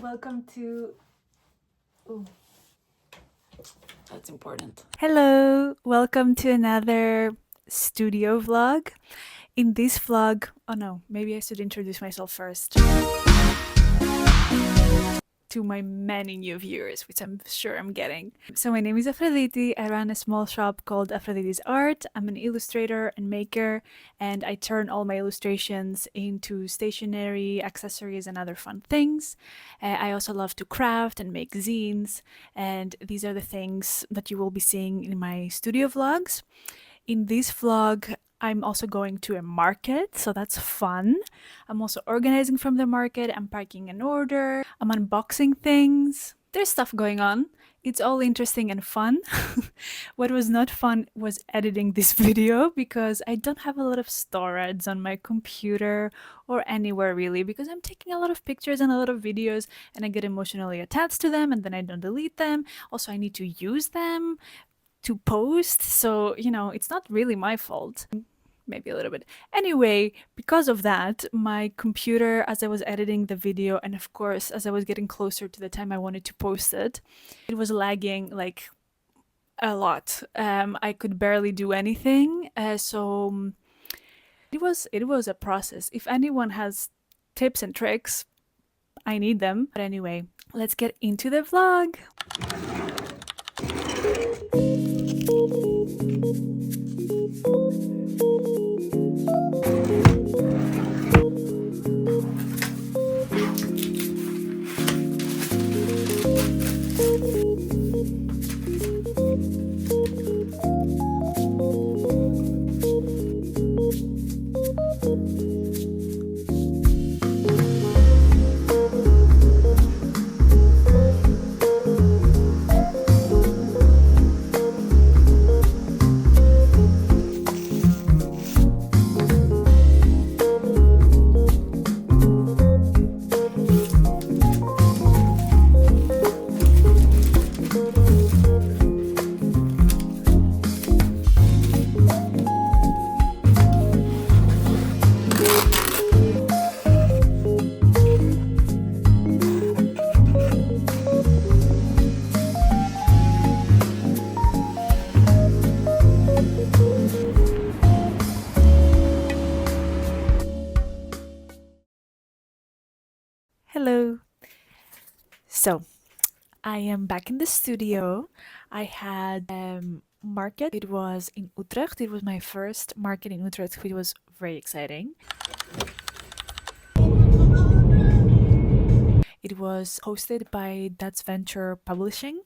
Welcome to... Ooh, That's important. hello! Welcome to another studio vlog. In this vlog... Oh no, maybe I should introduce myself first. To my many new viewers, which I'm sure I'm getting. So my name is Aphrodite. I run a small shop called Aphrodite's Art. I'm an illustrator and maker, and I turn all my illustrations into stationery, accessories, and other fun things. I also love to craft and make zines, and these are the things that you will be seeing in my studio vlogs. In this vlog, I'm also going to a market, so that's fun. I'm also organizing from the market, I'm packing an order, I'm unboxing things. There's stuff going on. It's all interesting and fun. What was not fun was editing this video because I don't have a lot of storage on my computer or anywhere really, because I'm taking a lot of pictures and a lot of videos and I get emotionally attached to them and then I don't delete them. Also, I need to use them to post, so it's not really my fault. Maybe a little bit. Anyway, because of that, my computer, as I was editing the video, and of course as I was getting closer to the time I wanted to post it, it was lagging like a lot. I could barely do anything, so it was a process. If anyone has tips and tricks, I need them. But anyway, let's get into the vlog. Hello. So, I am back in the studio. I had market. It was in Utrecht. It was my first market in Utrecht, which was very exciting. It was hosted by That's Venture Publishing,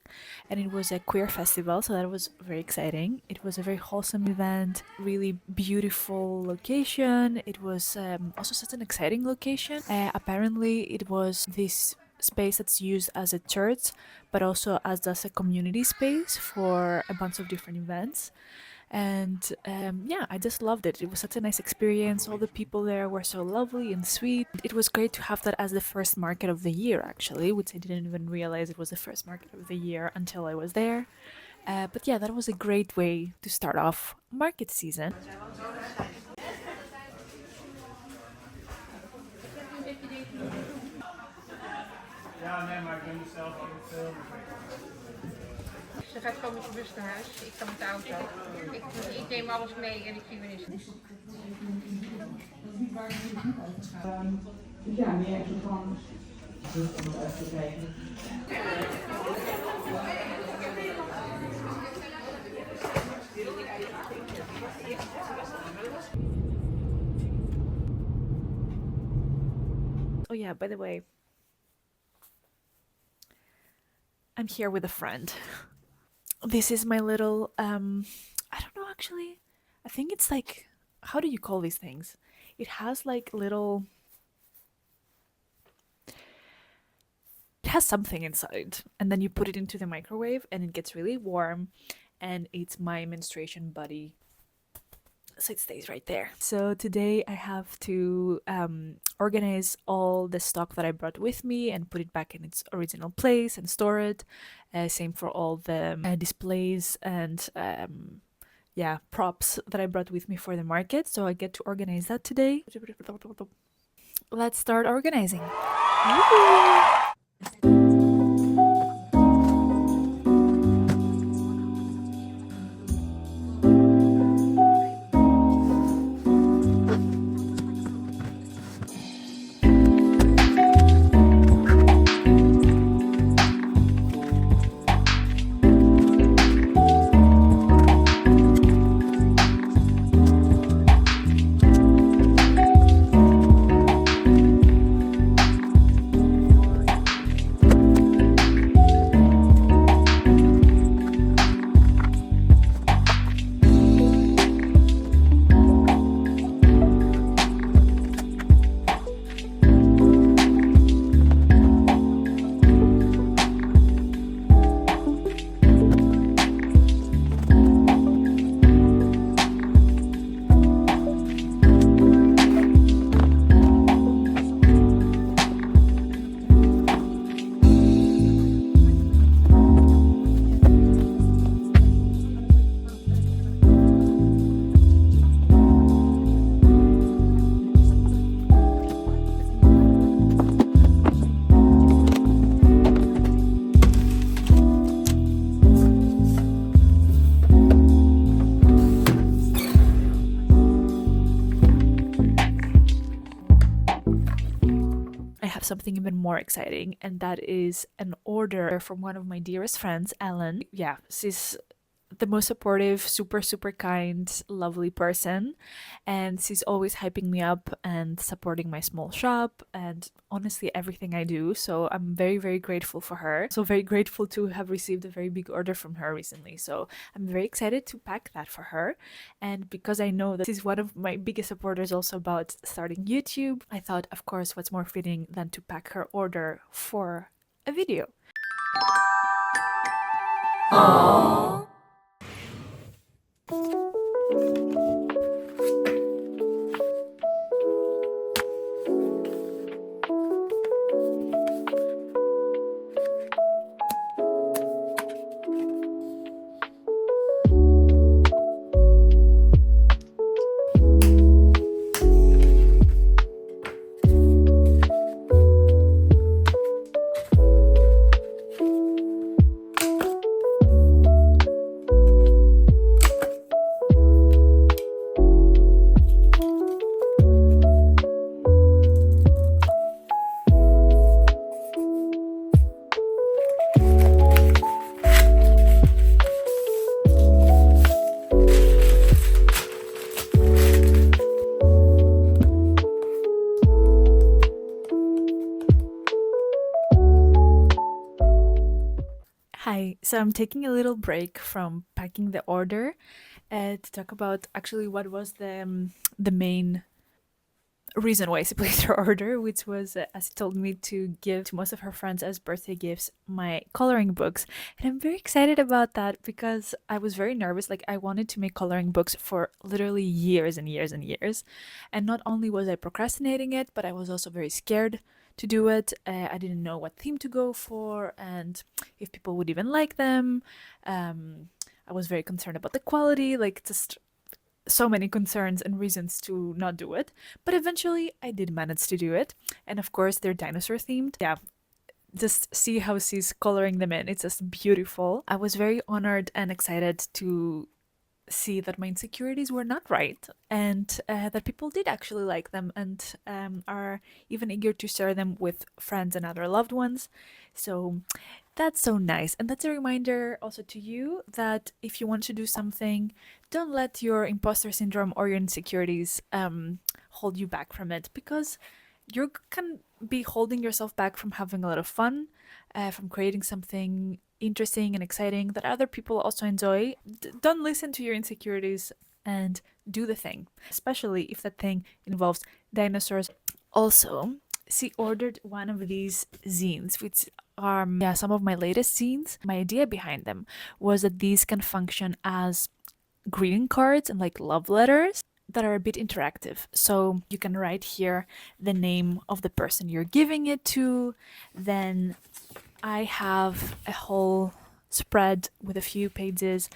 and it was a queer festival, so that was very exciting. It was a very wholesome event, really beautiful location. It was also such an exciting location. Apparently, it was this space that's used as a church, but also as a community space for a bunch of different events. And yeah, I just loved it. It was such a nice experience. All the people there were so lovely and sweet. It was great to have that as the first market of the year, actually, which I didn't even realize it was the first market of the year until I was there. But yeah, that was a great way to start off market season. Ja, nee, maar ik ben mezelf ook veel. Ze gaat gewoon met de bus naar huis. Ik ga met de auto. Ik neem alles mee en ik zie wanneer ze... Dus ja, meer even gewoon om het even te kijken. Oh yeah, by the way, I'm here with a friend. This is my little, I don't know actually. I think it's like, how do you call these things? It has like little... It has something inside, and then you put it into the microwave and it gets really warm, and it's my menstruation buddy. So it stays right there. So today I have to organize all the stock that I brought with me and put it back in its original place and store it. Same for all the displays and yeah, props that I brought with me for the market. So I get to organize that today. Let's start organizing. Woo-hoo! have something even more exciting, and that is an order from one of my dearest friends, Ellen. Yeah, she's the most supportive, super, super kind, lovely person. And she's always hyping me up and supporting my small shop and honestly everything I do. So I'm very, very grateful for her. So very grateful to have received a very big order from her recently. So I'm very excited to pack that for her. And because I know that she's one of my biggest supporters also about starting YouTube, I thought, of course, what's more fitting than to pack her order for a video. Hi, so I'm taking a little break from packing the order to talk about actually what was the main reason why she placed her order, which was, as she told me, to give to most of her friends as birthday gifts my coloring books. And I'm very excited about that because I was very nervous. Like, I wanted to make coloring books for literally years and years and years. And not only was I procrastinating it, but I was also very scared to do it. I didn't know what theme to go for and if people would even like them. I was very concerned about the quality, like just so many concerns and reasons to not do it. But eventually I did manage to do it. And of course, they're dinosaur themed. Yeah, just see how she's coloring them in. It's just beautiful. I was very honored and excited to see that my insecurities were not right and that people did actually like them and are even eager to share them with friends and other loved ones. So that's so nice. And that's a reminder also to you that if you want to do something, don't let your imposter syndrome or your insecurities hold you back from it, because you can be holding yourself back from having a lot of fun, from creating something interesting and exciting that other people also enjoy. Don't listen to your insecurities and do the thing, especially if that thing involves dinosaurs. Also, she ordered one of these zines, which are some of my latest zines. My idea behind them was that these can function as greeting cards and like love letters that are a bit interactive. So you can write here the name of the person you're giving it to. Then I have a whole spread with a few pages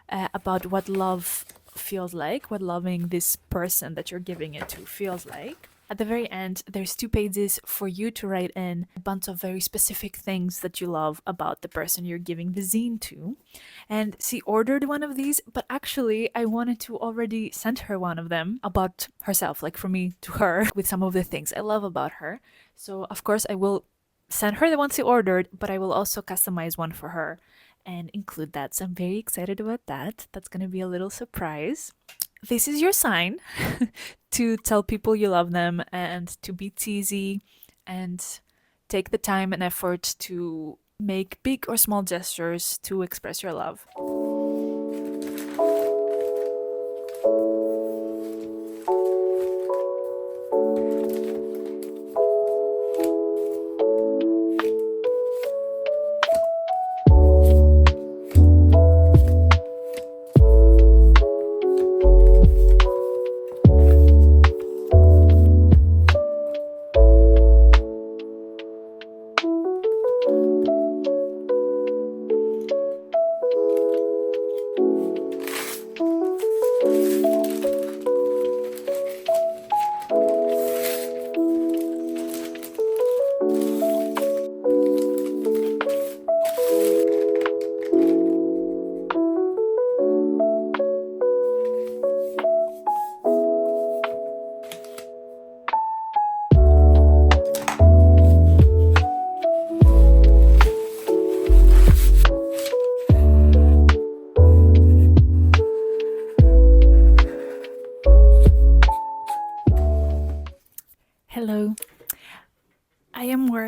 about what love feels like, what loving this person that you're giving it to feels like. At the very end, there's 2 pages for you to write in a bunch of very specific things that you love about the person you're giving the zine to. And she ordered one of these, but actually I wanted to already send her one of them about herself, like from me to her, with some of the things I love about her. So of course I will send her the ones she ordered, but I will also customize one for her and include that. So I'm very excited about that. That's going to be a little surprise. This is your sign to tell people you love them and to be teasy and take the time and effort to make big or small gestures to express your love.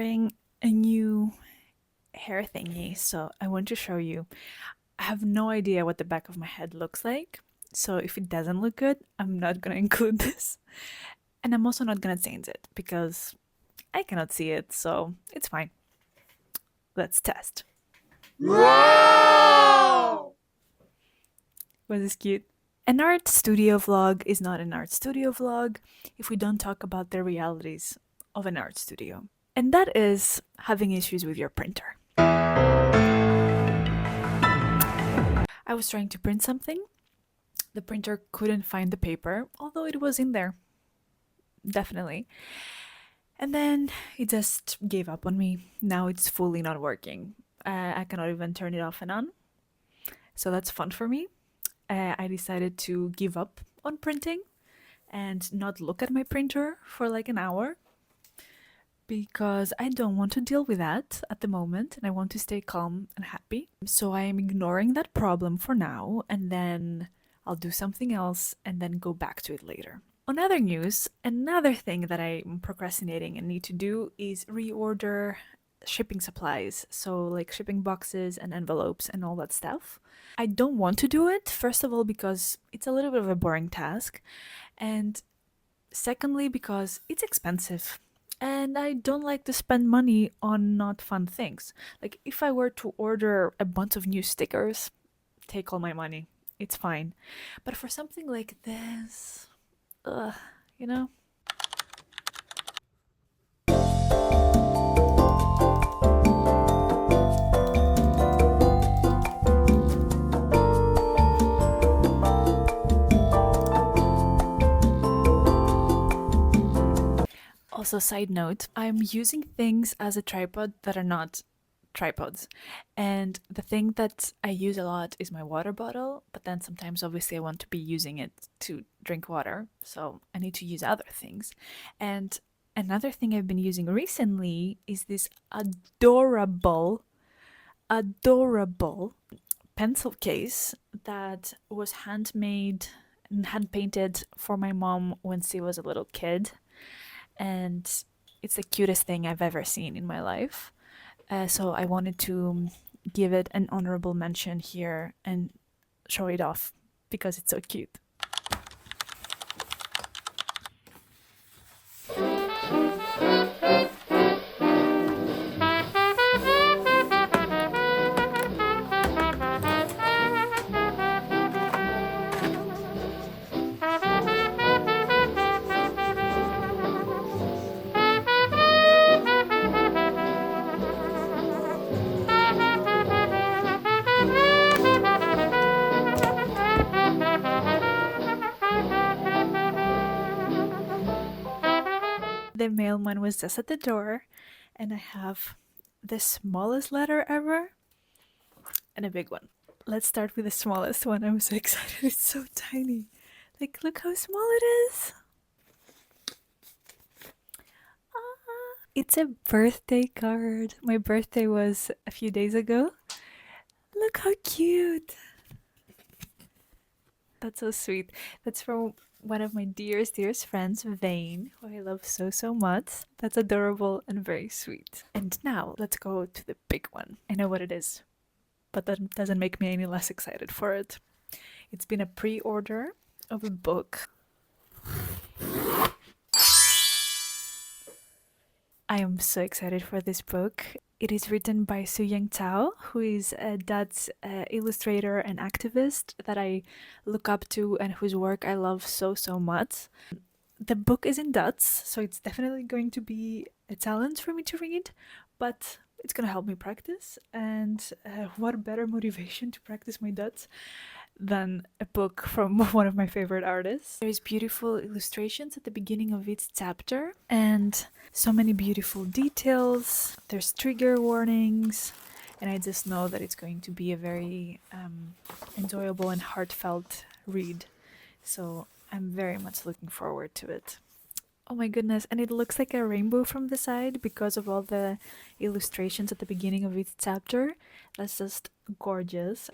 trying a new hair thingy, so I want to show you. I have no idea what the back of my head looks like, so if it doesn't look good, I'm not gonna include this. And I'm also not gonna change it because I cannot see it, so it's fine. Let's test. Wow! Was this cute? An art studio vlog is not an art studio vlog if we don't talk about the realities of an art studio. And that is having issues with your printer. I was trying to print something. The printer couldn't find the paper, although it was in there. Definitely. And then it just gave up on me. Now it's fully not working. I cannot even turn it off and on. So that's fun for me. I decided to give up on printing and not look at my printer for like an hour because I don't want to deal with that at the moment and I want to stay calm and happy. So I am ignoring that problem for now and then I'll do something else and then go back to it later. On other news, another thing that I'm procrastinating and need to do is reorder shipping supplies, so like shipping boxes and envelopes and all that stuff. I don't want to do it, first of all because it's a little bit of a boring task, and secondly because it's expensive and I don't like to spend money on not fun things. Like if I were to order a bunch of new stickers, take all my money, it's fine. But for something like this, you know? Also, side note, I'm using things as a tripod that are not tripods. And the thing that I use a lot is my water bottle, but then sometimes obviously I want to be using it to drink water, so I need to use other things. And another thing I've been using recently is this adorable pencil case that was handmade and hand painted for my mom when she was a little kid. And it's the cutest thing I've ever seen in my life. So I wanted to give it an honorable mention here and show it off because it's so cute. The mailman was just at the door, and I have the smallest letter ever and a big one. Let's start with the smallest one. I'm so excited. It's so tiny. Like, look how small it is. It's a birthday card. My birthday was a few days ago. Look how cute. That's so sweet. That's from one of my dearest friends, Vane, who I love so, so much. That's adorable and very sweet. And now let's go to the big one. I know what it is, but that doesn't make me any less excited for it. It's been a pre-order of a book. I am so excited for this book. It is written by Suyang Tao, who is a Dutch illustrator and activist that I look up to and whose work I love so, so much. The book is in Dutch, so it's definitely going to be a challenge for me to read, but it's going to help me practice. And what better motivation to practice my Dutch than a book from one of my favorite artists. There's beautiful illustrations at the beginning of each chapter and so many beautiful details. There's trigger warnings, and I just know that it's going to be a very enjoyable and heartfelt read. So I'm very much looking forward to it. Oh my goodness, and it looks like a rainbow from the side because of all the illustrations at the beginning of each chapter. That's just gorgeous.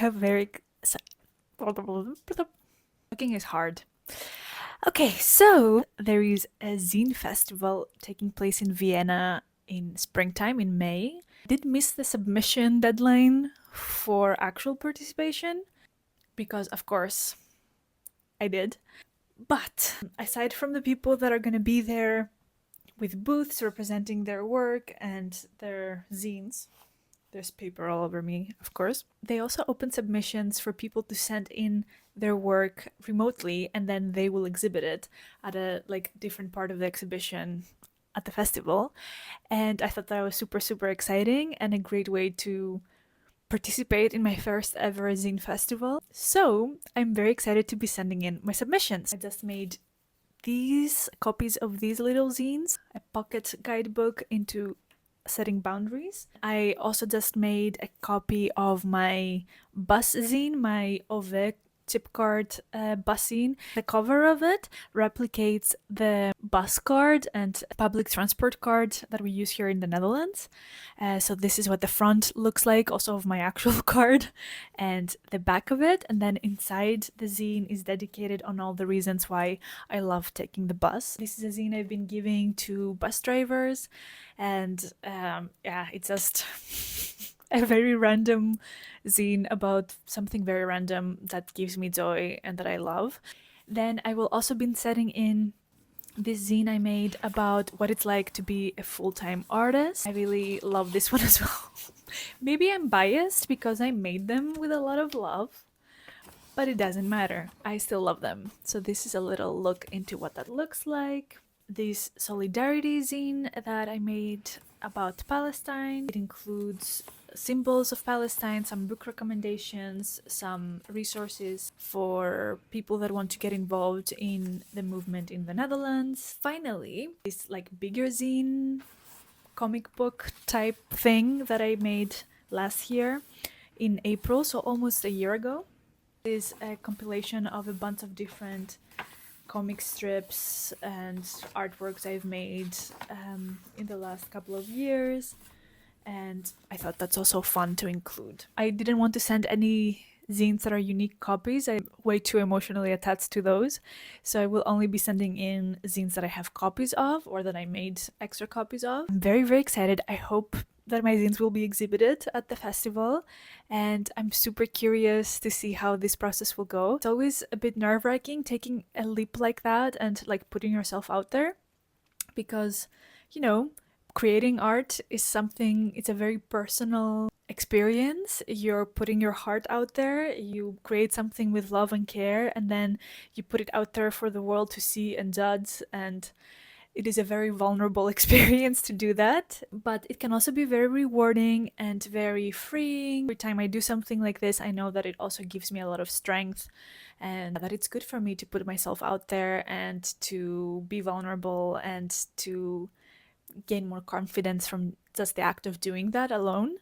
have very... Talking is hard. Okay, so there is a zine festival taking place in Vienna in springtime, in May. I did miss the submission deadline for actual participation because, of course, I did. But aside from the people that are going to be there with booths representing their work and their zines, there's paper all over me, of course. They also open submissions for people to send in their work remotely, and then they will exhibit it at a different part of the exhibition at the festival. And I thought that was super, super exciting and a great way to participate in my first ever zine festival. So I'm very excited to be sending in my submissions. I just made these copies of these little zines, a pocket guidebook into setting boundaries. I also just made a copy of my bus zine, my Ove chip card bus zine. The cover of it replicates the bus card and public transport card that we use here in the Netherlands. So this is what the front looks like, also of my actual card, and the back of it. And then inside the zine is dedicated on all the reasons why I love taking the bus. This is a zine I've been giving to bus drivers, and yeah, it's just a very random zine about something very random that gives me joy and that I love. Then I will also be setting in this zine I made about what it's like to be a full-time artist. I really love this one as well. Maybe I'm biased because I made them with a lot of love, but it doesn't matter. I still love them. So this is a little look into what that looks like. This solidarity zine that I made about Palestine. It includes symbols of Palestine, some book recommendations, some resources for people that want to get involved in the movement in the Netherlands. Finally, this bigger zine comic book type thing that I made last year in April, so almost a year ago. It is a compilation of a bunch of different comic strips and artworks I've made in the last couple of years, and I thought that's also fun to include. I didn't want to send any zines that are unique copies. I'm way too emotionally attached to those, so I will only be sending in zines that I have copies of or that I made extra copies of. I'm very, very excited. I hope that my zines will be exhibited at the festival, and I'm super curious to see how this process will go. It's always a bit nerve-wracking taking a leap like that and putting yourself out there, because creating art is something, it's a very personal experience. You're putting your heart out there, you create something with love and care, and then you put it out there for the world to see and judge, and it is a very vulnerable experience to do that, but it can also be very rewarding and very freeing. Every time I do something like this, I know that it also gives me a lot of strength and that it's good for me to put myself out there and to be vulnerable and to gain more confidence from just the act of doing that alone.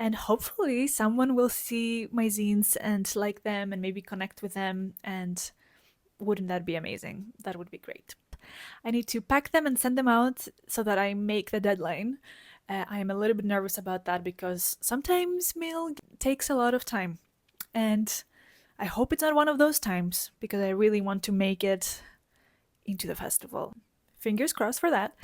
And hopefully someone will see my zines and like them and maybe connect with them, and wouldn't that be amazing? That would be great. I need to pack them and send them out so that I make the deadline. I am a little bit nervous about that because sometimes mail takes a lot of time, and I hope it's not one of those times because I really want to make it into the festival. Fingers crossed for that.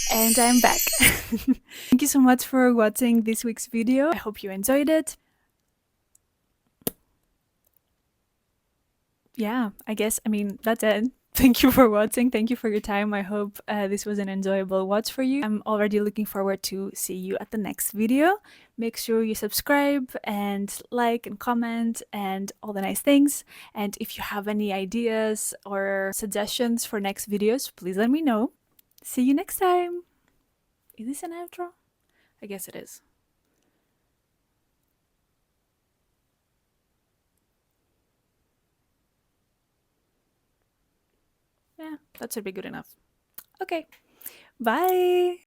And I'm back. Thank you so much for watching this week's video. I hope you enjoyed it. yeah, I guess, I mean, that's it. Thank you for watching. Thank you for your time. I hope this was an enjoyable watch for you. I'm already looking forward to see you at the next video. Make sure you subscribe and like and comment and all the nice things. And if you have any ideas or suggestions for next videos, please let me know. See you next time. Is this an outro? I guess it is. Yeah, that should be good enough. Okay, bye!